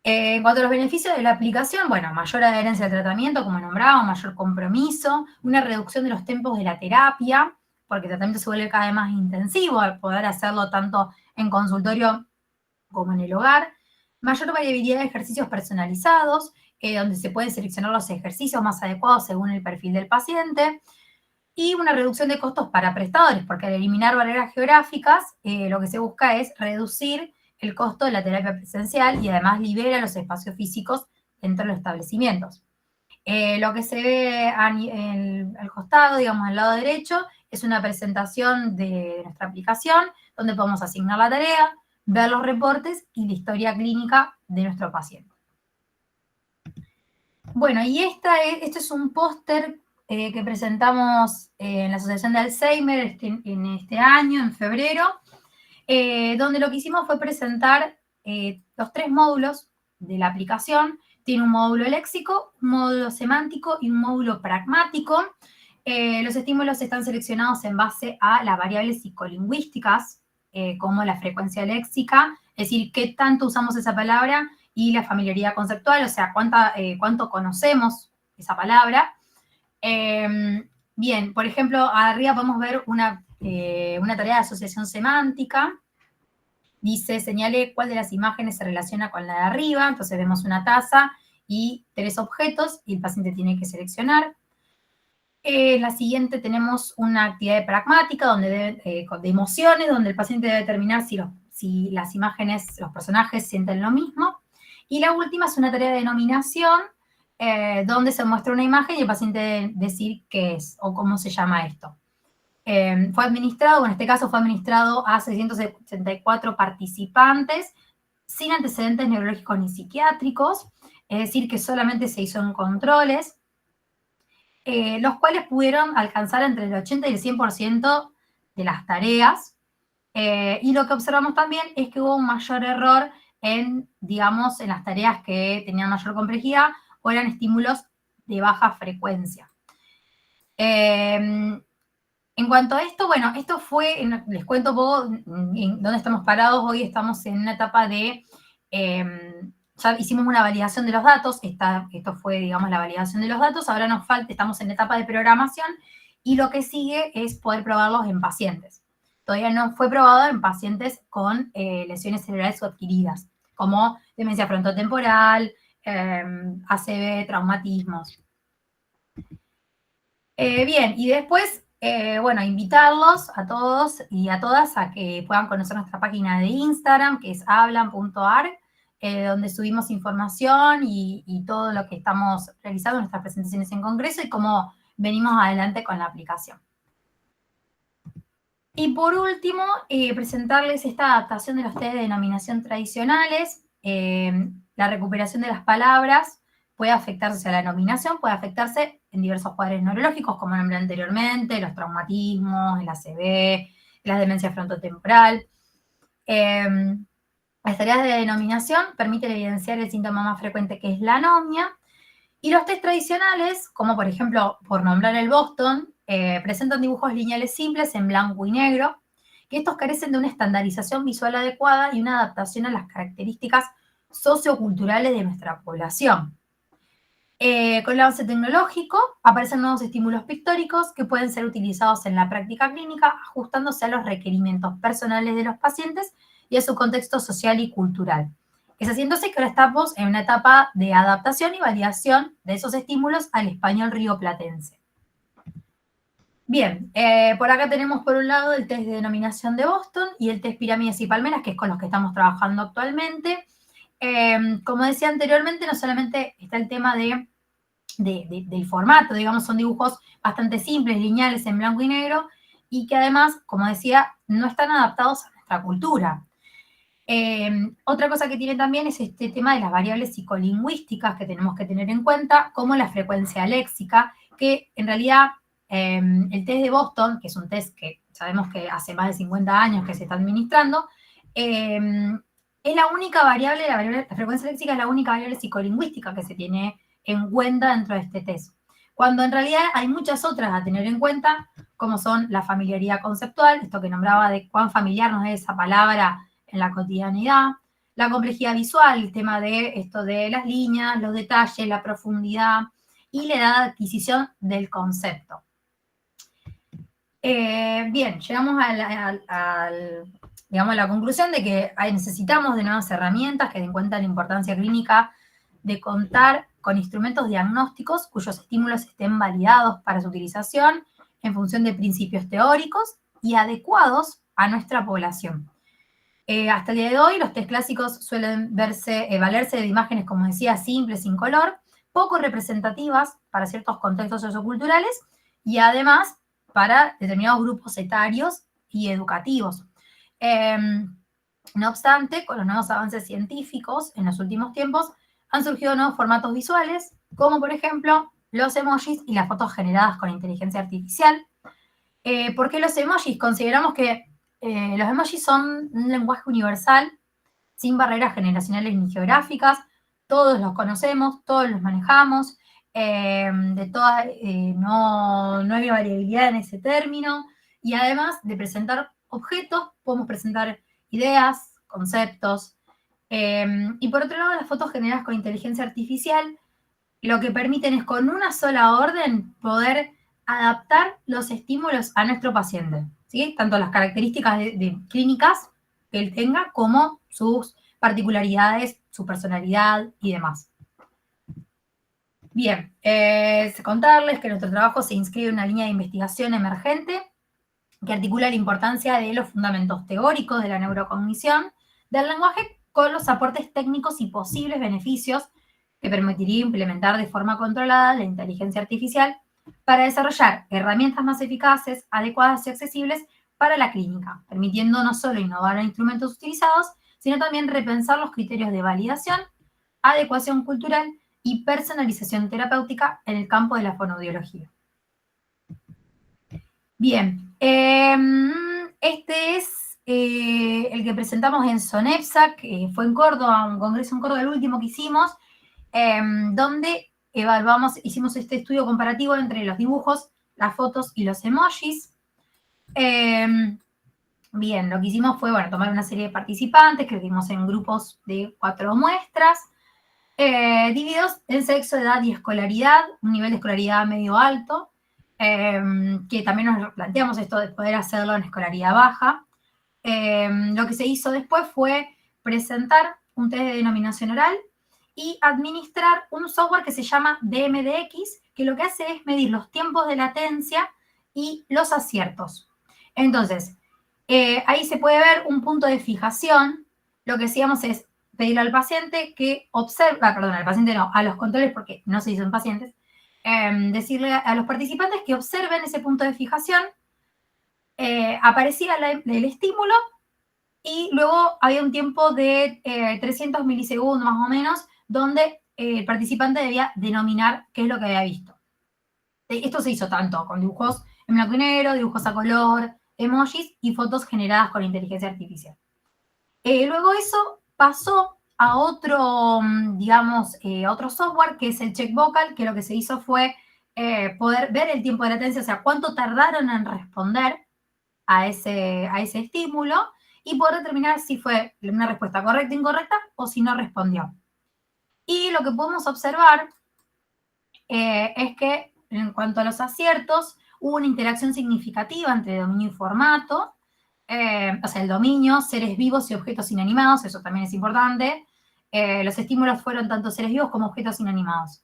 En cuanto a los beneficios de la aplicación, bueno, mayor adherencia al tratamiento, como nombraba, mayor compromiso, una reducción de los tiempos de la terapia, porque el tratamiento se vuelve cada vez más intensivo al poder hacerlo tanto en consultorio como en el hogar, mayor variabilidad de ejercicios personalizados, donde se pueden seleccionar los ejercicios más adecuados según el perfil del paciente, y una reducción de costos para prestadores, porque al eliminar barreras geográficas, lo que se busca es reducir el costo de la terapia presencial y además libera los espacios físicos dentro de los establecimientos. Lo que se ve al costado, digamos, al lado derecho, es una presentación de nuestra aplicación, donde podemos asignar la tarea, ver los reportes y la historia clínica de nuestro paciente. Bueno, y esto es un póster que presentamos en la Asociación de Alzheimer en este año, en febrero, donde lo que hicimos fue presentar los 3 módulos de la aplicación. Tiene un módulo léxico, un módulo semántico y un módulo pragmático. Los estímulos están seleccionados en base a las variables psicolingüísticas, como la frecuencia léxica, es decir, qué tanto usamos esa palabra, y la familiaridad conceptual, o sea, cuánto conocemos esa palabra. Bien, por ejemplo, arriba podemos ver una tarea de asociación semántica. Dice, señale cuál de las imágenes se relaciona con la de arriba. Entonces vemos una taza y 3 objetos y el paciente tiene que seleccionar. La siguiente tenemos una actividad pragmática donde de emociones, donde el paciente debe determinar si las imágenes, los personajes sienten lo mismo. Y la última es una tarea de denominación, donde se muestra una imagen y el paciente debe decir qué es o cómo se llama esto. Fue administrado, en este caso fue administrado a 674 participantes sin antecedentes neurológicos ni psiquiátricos, es decir, que solamente se hizo en controles, los cuales pudieron alcanzar entre el 80 y el 100% de las tareas. Y lo que observamos también es que hubo un mayor error en, digamos, en las tareas que tenían mayor complejidad o eran estímulos de baja frecuencia. En cuanto a esto, bueno, esto fue, les cuento un poco en dónde estamos parados. Hoy estamos en una etapa de, ya hicimos una validación de los datos, esto fue, digamos, la validación de los datos, ahora nos falta, estamos en etapa de programación, y lo que sigue es poder probarlos en pacientes. Todavía no fue probado en pacientes con lesiones cerebrales o adquiridas, como demencia frontotemporal, ACV, traumatismos. Bien, y después, bueno, invitarlos a todos y a todas a que puedan conocer nuestra página de Instagram, que es hablan.ar, donde subimos información y todo lo que estamos realizando, nuestras presentaciones en congreso y cómo venimos adelante con la aplicación. Y por último, presentarles esta adaptación de los test de denominación tradicionales. La recuperación de las palabras puede afectarse a la denominación, puede afectarse en diversos cuadros neurológicos, como nombré anteriormente, los traumatismos, el ACV, la demencia frontotemporal. Las tareas de denominación permiten evidenciar el síntoma más frecuente, que es la anomia, y los test tradicionales, como por ejemplo, por nombrar el Boston, presentan dibujos lineales simples en blanco y negro, que estos carecen de una estandarización visual adecuada y una adaptación a las características socioculturales de nuestra población. Con el avance tecnológico aparecen nuevos estímulos pictóricos que pueden ser utilizados en la práctica clínica, ajustándose a los requerimientos personales de los pacientes y a su contexto social y cultural. Es así entonces que ahora estamos en una etapa de adaptación y validación de esos estímulos al español rioplatense. Bien, por acá tenemos por un lado el test de denominación de Boston y el test pirámides y palmeras, que es con los que estamos trabajando actualmente. Como decía anteriormente, no solamente está el tema del formato, digamos, son dibujos bastante simples, lineales, en blanco y negro, y que además, como decía, no están adaptados a nuestra cultura. Otra cosa que tiene también es este tema de las variables psicolingüísticas que tenemos que tener en cuenta, como la frecuencia léxica, que en realidad el test de Boston, que es un test que sabemos que hace más de 50 años que se está administrando, es la única variable, la frecuencia léxica es la única variable psicolingüística que se tiene en cuenta dentro de este test. Cuando en realidad hay muchas otras a tener en cuenta, como son la familiaridad conceptual, esto que nombraba de cuán familiar nos es esa palabra en la cotidianidad, la complejidad visual, el tema de esto de las líneas, los detalles, la profundidad y la edad de adquisición del concepto. Bien, llegamos digamos, a la conclusión de que necesitamos de nuevas herramientas que den cuenta de la importancia clínica de contar con instrumentos diagnósticos cuyos estímulos estén validados para su utilización en función de principios teóricos y adecuados a nuestra población. Hasta el día de hoy, los test clásicos suelen valerse de imágenes, como decía, simples, sin color, poco representativas para ciertos contextos socioculturales y además para determinados grupos etarios y educativos. No obstante, con los nuevos avances científicos en los últimos tiempos, han surgido nuevos formatos visuales, como por ejemplo los emojis y las fotos generadas con inteligencia artificial. ¿Por qué los emojis? Consideramos que los emojis son un lenguaje universal, sin barreras generacionales ni geográficas. Todos los conocemos, todos los manejamos, no hay variabilidad en ese término, y además de presentar objetos, podemos presentar ideas, conceptos, y por otro lado, las fotos generadas con inteligencia artificial lo que permiten es con una sola orden poder adaptar los estímulos a nuestro paciente, ¿sí? Tanto las características clínicas que él tenga como sus particularidades, su personalidad y demás. Bien, contarles que nuestro trabajo se inscribe en una línea de investigación emergente que articula la importancia de los fundamentos teóricos de la neurocognición del lenguaje con los aportes técnicos y posibles beneficios que permitiría implementar de forma controlada la inteligencia artificial para desarrollar herramientas más eficaces, adecuadas y accesibles para la clínica, permitiendo no solo innovar en instrumentos utilizados, sino también repensar los criterios de validación, adecuación cultural y personalización terapéutica en el campo de la fonoaudiología. Bien, este es el que presentamos en SONEPSA, que fue en Córdoba, un congreso en Córdoba, el último que hicimos, donde hicimos este estudio comparativo entre los dibujos, las fotos y los emojis. Bien, lo que hicimos fue, bueno, tomar una serie de participantes que dimos en grupos de 4 muestras, divididos en sexo, edad y escolaridad, un nivel de escolaridad medio alto, que también nos planteamos esto de poder hacerlo en escolaridad baja. Lo que se hizo después fue presentar un test de denominación oral y administrar un software que se llama DMDX, que lo que hace es medir los tiempos de latencia y los aciertos. Entonces, ahí se puede ver un punto de fijación. Lo que hacíamos es pedirle al paciente que observe, perdón, al paciente no, a los controles, porque no se dicen pacientes, decirle a los participantes que observen ese punto de fijación. Aparecía el estímulo y luego había un tiempo de 300 milisegundos más o menos, donde el participante debía denominar qué es lo que había visto. Esto se hizo tanto con dibujos en blanco y negro, dibujos a color, emojis y fotos generadas con inteligencia artificial. Luego eso pasó a otro, digamos, otro software que es el Check Vocal, que lo que se hizo fue poder ver el tiempo de latencia, o sea, cuánto tardaron en responder a ese estímulo y poder determinar si fue una respuesta correcta o incorrecta o si no respondió. Y lo que podemos observar es que en cuanto a los aciertos, hubo una interacción significativa entre dominio y formato, o sea, el dominio, seres vivos y objetos inanimados, eso también es importante. Los estímulos fueron tanto seres vivos como objetos inanimados.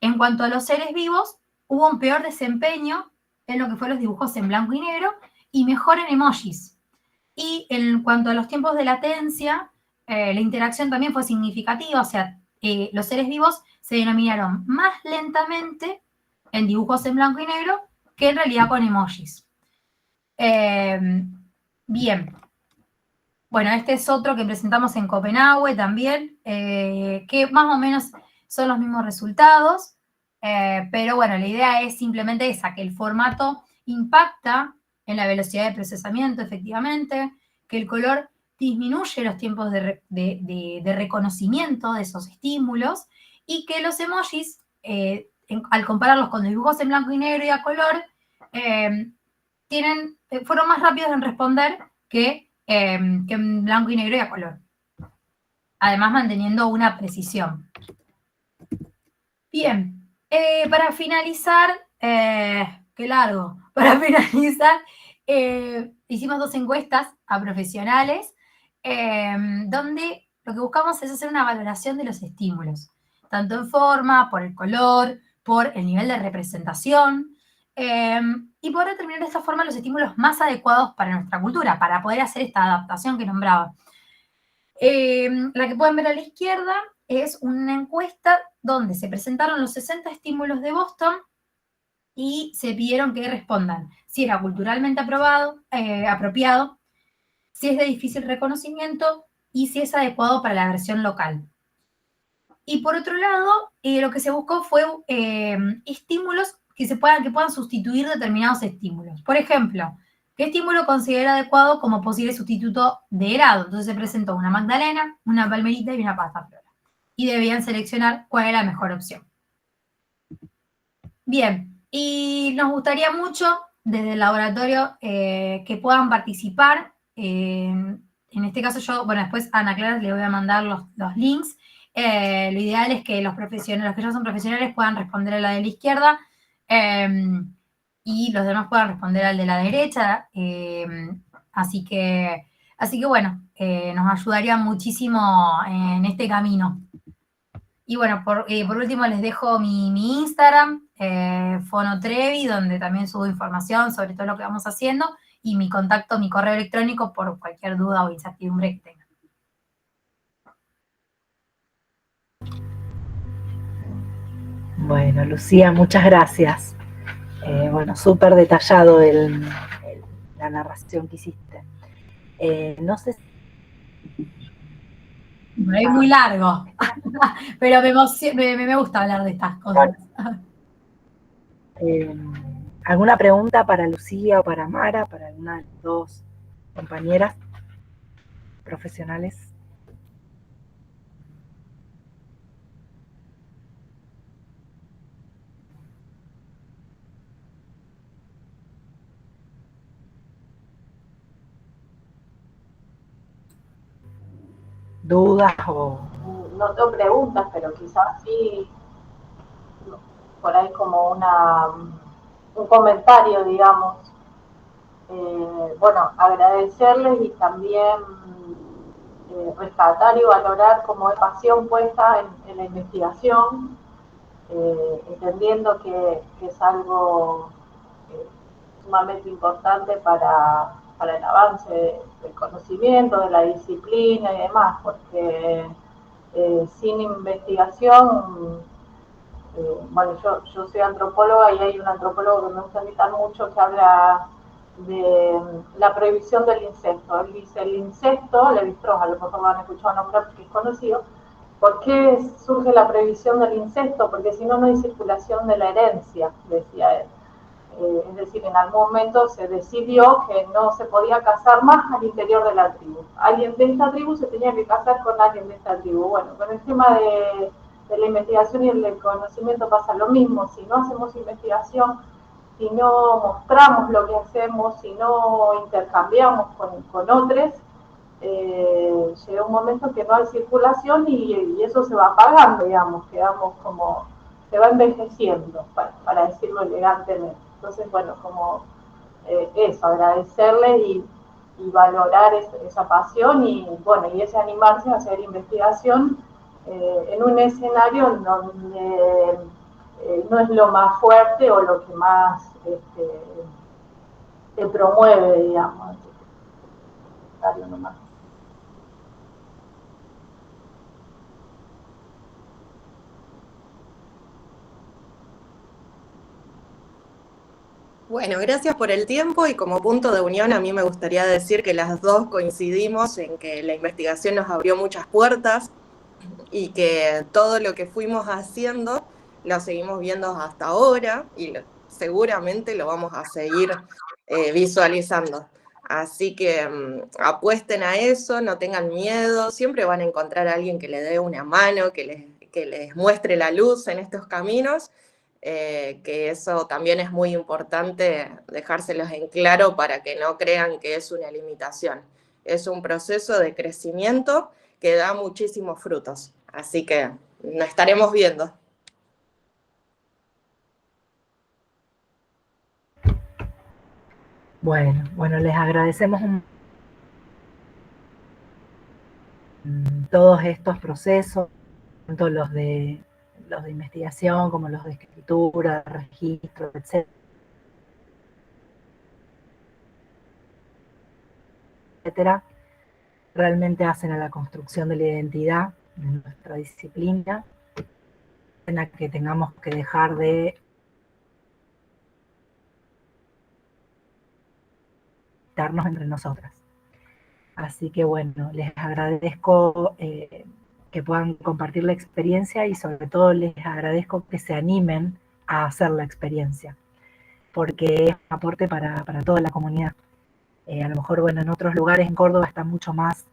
En cuanto a los seres vivos, hubo un peor desempeño en lo que fue los dibujos en blanco y negro y mejor en emojis. Y en cuanto a los tiempos de latencia, la interacción también fue significativa, o sea, los seres vivos se denominaron más lentamente en dibujos en blanco y negro que en realidad con emojis. Bien. Bueno, este es otro que presentamos en Copenhague también, que más o menos son los mismos resultados, pero bueno, la idea es simplemente esa, que el formato impacta en la velocidad de procesamiento, efectivamente, que el color disminuye los tiempos de reconocimiento de esos estímulos y que los emojis, al compararlos con dibujos en blanco y negro y a color, fueron más rápidos en responder que en blanco y negro y a color. Además, manteniendo una precisión. Bien, para finalizar, qué largo, para finalizar, hicimos 2 encuestas a profesionales, donde lo que buscamos es hacer una valoración de los estímulos, tanto en forma, por el color, por el nivel de representación, y poder determinar de esta forma los estímulos más adecuados para nuestra cultura, para poder hacer esta adaptación que nombraba. La que pueden ver a la izquierda es una encuesta donde se presentaron los 60 estímulos de Boston y se pidieron que respondan si era culturalmente apropiado, si es de difícil reconocimiento y si es adecuado para la versión local. Y por otro lado, lo que se buscó fue estímulos que puedan sustituir determinados estímulos. Por ejemplo, ¿qué estímulo considera adecuado como posible sustituto de helado? Entonces se presentó una magdalena, una palmerita y una pasta flora. Y debían seleccionar cuál era la mejor opción. Bien, y nos gustaría mucho desde el laboratorio que puedan participar. En este caso yo, bueno, después a Ana Clara le voy a mandar los links. Lo ideal es que los que ya son profesionales puedan responder a la de la izquierda y los demás puedan responder al de la derecha. Así que bueno, nos ayudaría muchísimo en este camino. Y bueno, por último les dejo mi Instagram, Fonotrevi, donde también subo información sobre todo lo que vamos haciendo, y mi contacto, mi correo electrónico por cualquier duda o incertidumbre que tengan. Bueno, Lucía, muchas gracias. Bueno, súper detallado la narración que hiciste. No sé si... Es muy largo, pero me gusta hablar de estas cosas. ¿Alguna pregunta para Lucía o para Mara, para alguna de las dos compañeras profesionales? ¿Dudas o...? No tengo preguntas, pero quizás sí, por ahí como un comentario, digamos. Bueno, agradecerles y también rescatar y valorar como es pasión puesta en la investigación, entendiendo que es algo sumamente importante para el avance del conocimiento, de la disciplina y demás, porque sin investigación, bueno, yo soy antropóloga y hay un antropólogo que me gusta citar mucho que habla de la prohibición del incesto. Él dice, el incesto, Lévi-Strauss, a lo mejor lo han escuchado nombrar porque es conocido. ¿Por qué surge la prohibición del incesto? Porque si no, no hay circulación de la herencia, decía él. Es decir, en algún momento se decidió que no se podía casar más al interior de la tribu. Alguien de esta tribu se tenía que casar con alguien de esta tribu. Bueno, con el tema de la investigación y el conocimiento pasa lo mismo. Si no hacemos investigación, si no mostramos lo que hacemos, si no intercambiamos con otros, llega un momento que no hay circulación y eso se va apagando, digamos, quedamos como, se va envejeciendo, para decirlo elegantemente. Entonces, bueno, como eso, agradecerles y valorar esa pasión y, bueno, y ese animarse a hacer investigación en un escenario donde no es lo más fuerte o lo que más te promueve, digamos. Nomás. Bueno, gracias por el tiempo y como punto de unión a mí me gustaría decir que las dos coincidimos en que la investigación nos abrió muchas puertas y que todo lo que fuimos haciendo lo seguimos viendo hasta ahora y seguramente lo vamos a seguir visualizando. Así que apuesten a eso, no tengan miedo, siempre van a encontrar a alguien que le dé una mano, que les muestre la luz en estos caminos. Que eso también es muy importante dejárselos en claro para que no crean que es una limitación. Es un proceso de crecimiento que da muchísimos frutos. Así que nos estaremos viendo. Bueno, les agradecemos todos estos procesos, tanto los de investigación como los de escritura, registro, etcétera, realmente hacen a la construcción de la identidad de nuestra disciplina, en la que tengamos que dejar de darnos entre nosotras. Así que bueno, les agradezco que puedan compartir la experiencia y sobre todo les agradezco que se animen a hacer la experiencia, porque es un aporte para toda la comunidad. A lo mejor, bueno, en otros lugares en Córdoba está mucho más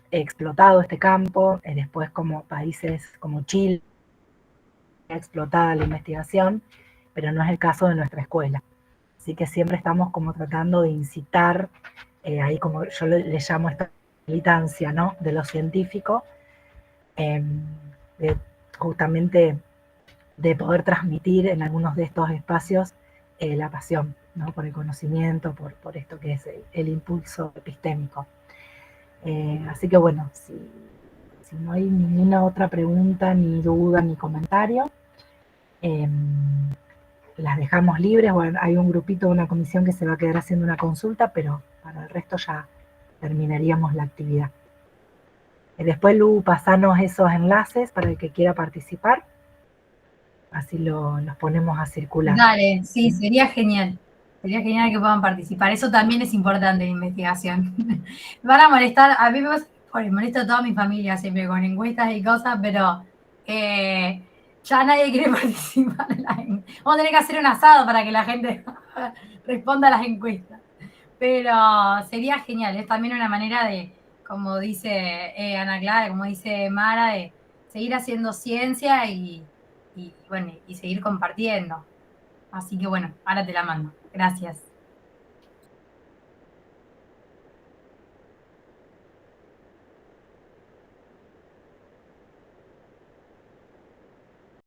explotado este campo, después como países como Chile, explotada la investigación, pero no es el caso de nuestra escuela. Así que siempre estamos como tratando de incitar, ahí como yo le llamo esta militancia, ¿no?, de lo científico, justamente de poder transmitir en algunos de estos espacios la pasión, ¿no?, por el conocimiento, por esto que es el impulso epistémico. Así que bueno, si si no hay ninguna otra pregunta, ni duda, ni comentario, las dejamos libres. Bueno, hay un grupito, una comisión que se va a quedar haciendo una consulta, pero para el resto ya terminaríamos la actividad. Después, Lu, pasanos esos enlaces para el que quiera participar, así los ponemos a circular. Dale, sí, sería genial. Sería genial que puedan participar. Eso también es importante en investigación. Me van a molestar, a mí me molesta a toda mi familia siempre con encuestas y cosas, pero ya nadie quiere participar. Vamos a tener que hacer un asado para que la gente responda a las encuestas. Pero sería genial, es también una manera de, como dice Ana Clara, como dice Mara, de seguir haciendo ciencia y bueno, y seguir compartiendo. Así que bueno, ahora te la mando. Gracias.